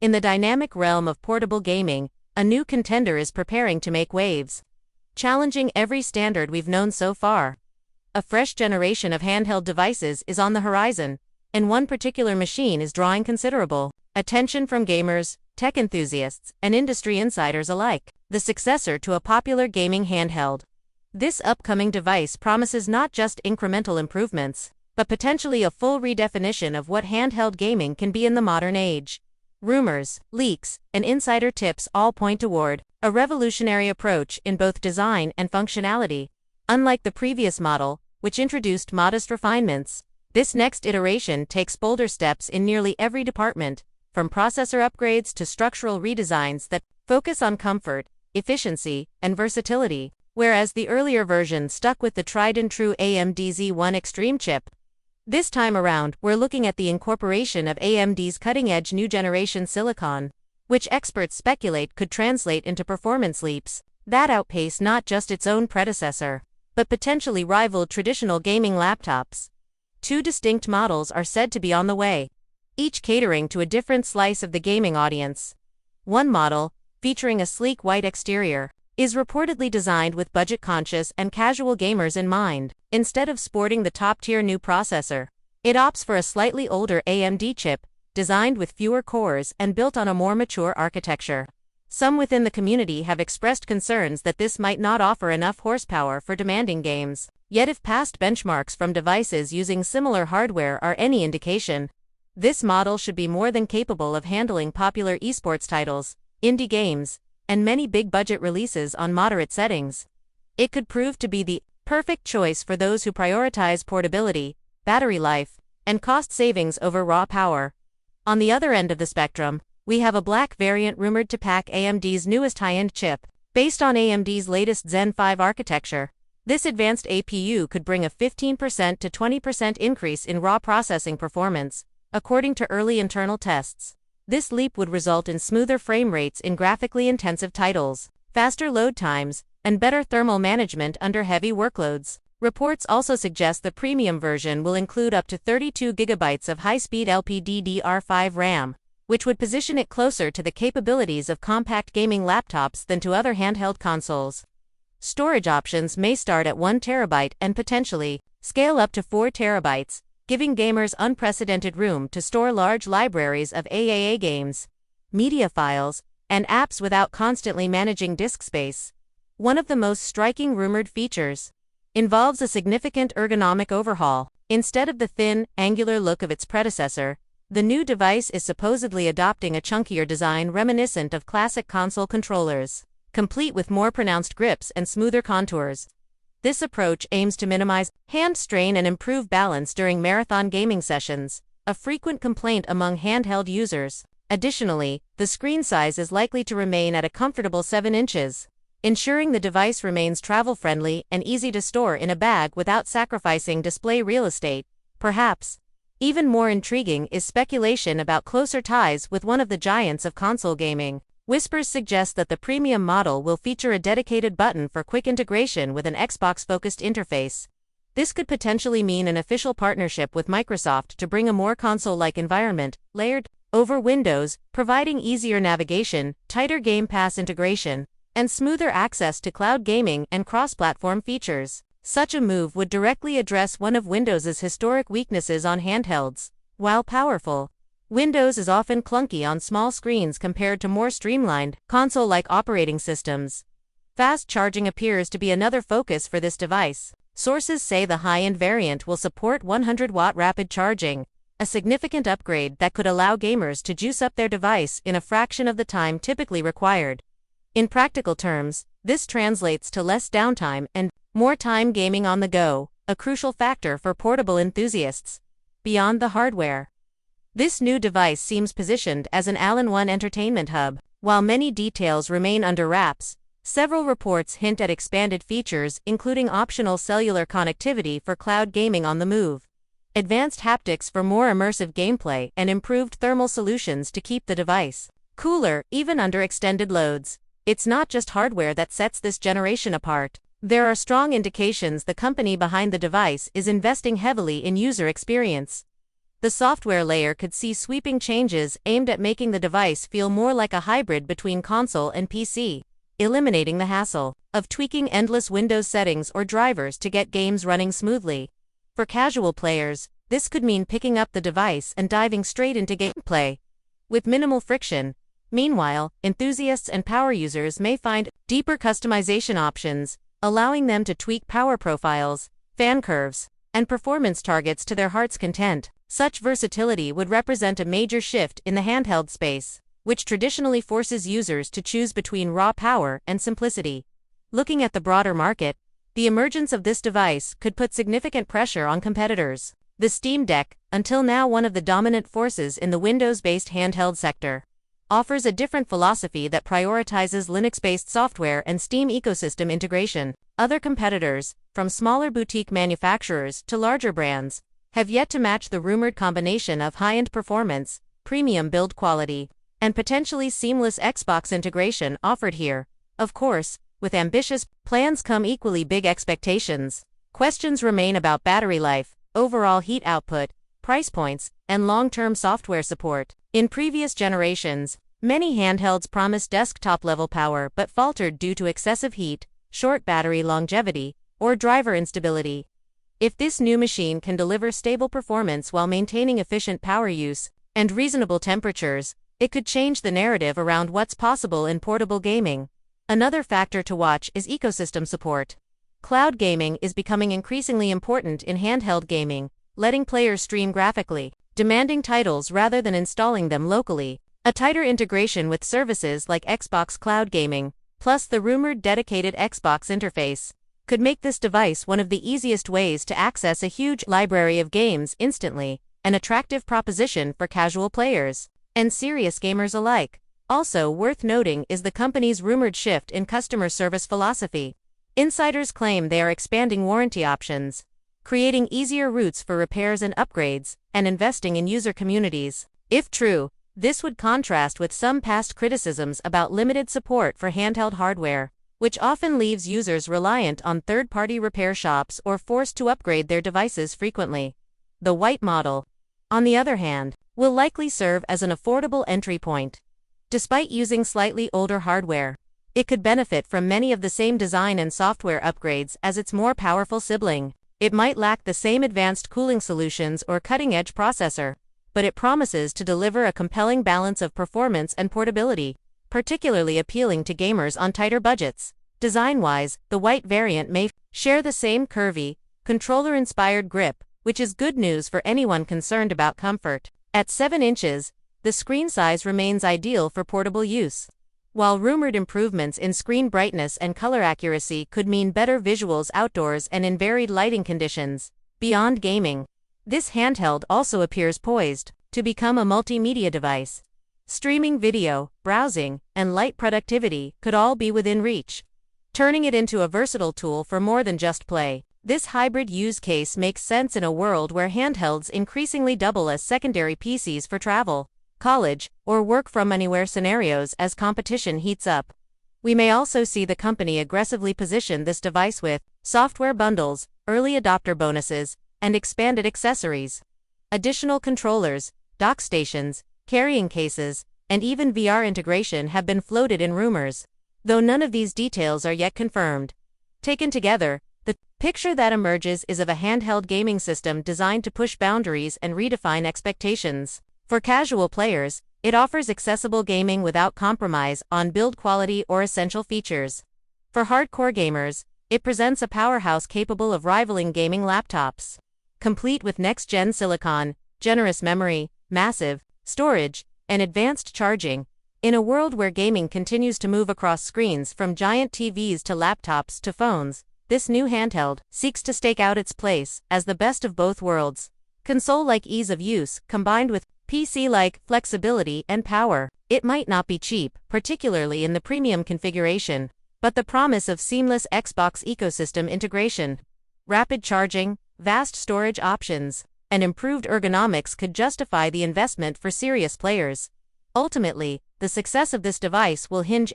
In the dynamic realm of portable gaming, a new contender is preparing to make waves, challenging every standard we've known so far. A fresh generation of handheld devices is on the horizon, and one particular machine is drawing considerable attention from gamers, tech enthusiasts, and industry insiders alike, the successor to a popular gaming handheld. This upcoming device promises not just incremental improvements, but potentially a full redefinition of what handheld gaming can be in the modern age. Rumors, leaks, and insider tips all point toward a revolutionary approach in both design and functionality. Unlike the previous model, which introduced modest refinements, this next iteration takes bolder steps in nearly every department, from processor upgrades to structural redesigns that focus on comfort, efficiency, and versatility, whereas the earlier version stuck with the tried-and-true AMD Z1 Extreme chip. This time around, we're looking at the incorporation of AMD's cutting-edge new generation silicon, which experts speculate could translate into performance leaps that outpace not just its own predecessor, but potentially rival traditional gaming laptops. Two distinct models are said to be on the way, each catering to a different slice of the gaming audience. One model, featuring a sleek white exterior, is reportedly designed with budget-conscious and casual gamers in mind. Instead of sporting the top-tier new processor, it opts for a slightly older AMD chip, designed with fewer cores and built on a more mature architecture. Some within the community have expressed concerns that this might not offer enough horsepower for demanding games. Yet if past benchmarks from devices using similar hardware are any indication, this model should be more than capable of handling popular esports titles, indie games, and many big-budget releases on moderate settings. It could prove to be the perfect choice for those who prioritize portability, battery life, and cost savings over raw power. On the other end of the spectrum, we have a black variant rumored to pack AMD's newest high-end chip, based on AMD's latest Zen 5 architecture. This advanced APU could bring a 15% to 20% increase in raw processing performance, according to early internal tests. This leap would result in smoother frame rates in graphically intensive titles, faster load times, and better thermal management under heavy workloads. Reports also suggest the premium version will include up to 32 GB of high-speed LPDDR5 RAM, which would position it closer to the capabilities of compact gaming laptops than to other handheld consoles. Storage options may start at 1 TB and potentially scale up to 4 TB, giving gamers unprecedented room to store large libraries of AAA games, media files, and apps without constantly managing disk space. One of the most striking rumored features involves a significant ergonomic overhaul. Instead of the thin, angular look of its predecessor, the new device is supposedly adopting a chunkier design reminiscent of classic console controllers, complete with more pronounced grips and smoother contours. This approach aims to minimize hand strain and improve balance during marathon gaming sessions, a frequent complaint among handheld users. Additionally, the screen size is likely to remain at a comfortable 7 inches, ensuring the device remains travel-friendly and easy to store in a bag without sacrificing display real estate. Perhaps even more intriguing is speculation about closer ties with one of the giants of console gaming. Whispers suggest that the premium model will feature a dedicated button for quick integration with an Xbox-focused interface. This could potentially mean an official partnership with Microsoft to bring a more console-like environment, layered over Windows, providing easier navigation, tighter Game Pass integration, and smoother access to cloud gaming and cross-platform features. Such a move would directly address one of Windows's historic weaknesses on handhelds. While powerful, Windows is often clunky on small screens compared to more streamlined, console-like operating systems. Fast charging appears to be another focus for this device. Sources say the high-end variant will support 100-watt rapid charging, a significant upgrade that could allow gamers to juice up their device in a fraction of the time typically required. In practical terms, this translates to less downtime and more time gaming on the go, a crucial factor for portable enthusiasts. Beyond the hardware, this new device seems positioned as an all-in-one entertainment hub. While many details remain under wraps, several reports hint at expanded features including optional cellular connectivity for cloud gaming on the move, advanced haptics for more immersive gameplay, and improved thermal solutions to keep the device cooler even under extended loads. It's not just hardware that sets this generation apart. There are strong indications the company behind the device is investing heavily in user experience. The software layer could see sweeping changes aimed at making the device feel more like a hybrid between console and PC, eliminating the hassle of tweaking endless Windows settings or drivers to get games running smoothly. For casual players, this could mean picking up the device and diving straight into gameplay with minimal friction. Meanwhile, enthusiasts and power users may find deeper customization options, allowing them to tweak power profiles, fan curves, and performance targets to their heart's content. Such versatility would represent a major shift in the handheld space, which traditionally forces users to choose between raw power and simplicity. Looking at the broader market, the emergence of this device could put significant pressure on competitors. The Steam Deck, until now one of the dominant forces in the Windows-based handheld sector, offers a different philosophy that prioritizes Linux-based software and Steam ecosystem integration. Other competitors, from smaller boutique manufacturers to larger brands, have yet to match the rumored combination of high-end performance, premium build quality, and potentially seamless Xbox integration offered here. Of course, with ambitious plans come equally big expectations. Questions remain about battery life, overall heat output, price points, and long-term software support. In previous generations, many handhelds promised desktop-level power but faltered due to excessive heat, short battery longevity, or driver instability. If this new machine can deliver stable performance while maintaining efficient power use and reasonable temperatures, it could change the narrative around what's possible in portable gaming. Another factor to watch is ecosystem support. Cloud gaming is becoming increasingly important in handheld gaming, letting players stream graphically, demanding titles rather than installing them locally. A tighter integration with services like Xbox Cloud Gaming, plus the rumored dedicated Xbox interface, could make this device one of the easiest ways to access a huge library of games instantly, an attractive proposition for casual players and serious gamers alike. Also worth noting is the company's rumored shift in customer service philosophy. Insiders claim they are expanding warranty options, creating easier routes for repairs and upgrades, and investing in user communities. If true, this would contrast with some past criticisms about limited support for handheld hardware, which often leaves users reliant on third-party repair shops or forced to upgrade their devices frequently. The white model, on the other hand, will likely serve as an affordable entry point. Despite using slightly older hardware, it could benefit from many of the same design and software upgrades as its more powerful sibling. It might lack the same advanced cooling solutions or cutting-edge processor, but it promises to deliver a compelling balance of performance and portability, particularly appealing to gamers on tighter budgets. Design-wise, the white variant may share the same curvy, controller-inspired grip, which is good news for anyone concerned about comfort. At 7 inches, the screen size remains ideal for portable use. While rumored improvements in screen brightness and color accuracy could mean better visuals outdoors and in varied lighting conditions, beyond gaming, this handheld also appears poised to become a multimedia device. Streaming video, browsing, and light productivity could all be within reach, turning it into a versatile tool for more than just play. This hybrid use case makes sense in a world where handhelds increasingly double as secondary PCs for travel, college, or work-from-anywhere scenarios as competition heats up. We may also see the company aggressively position this device with software bundles, early adopter bonuses, and expanded accessories. Additional controllers, dock stations, carrying cases, and even VR integration have been floated in rumors, though none of these details are yet confirmed. Taken together, the picture that emerges is of a handheld gaming system designed to push boundaries and redefine expectations. For casual players, it offers accessible gaming without compromise on build quality or essential features. For hardcore gamers, it presents a powerhouse capable of rivaling gaming laptops, complete with next-gen silicon, generous memory, massive storage, and advanced charging. In a world where gaming continues to move across screens from giant TVs to laptops to phones, this new handheld seeks to stake out its place as the best of both worlds. Console-like ease of use, combined with PC-like flexibility and power. It might not be cheap, particularly in the premium configuration, but the promise of seamless Xbox ecosystem integration, rapid charging, vast storage options, and improved ergonomics could justify the investment for serious players. Ultimately, the success of this device will hinge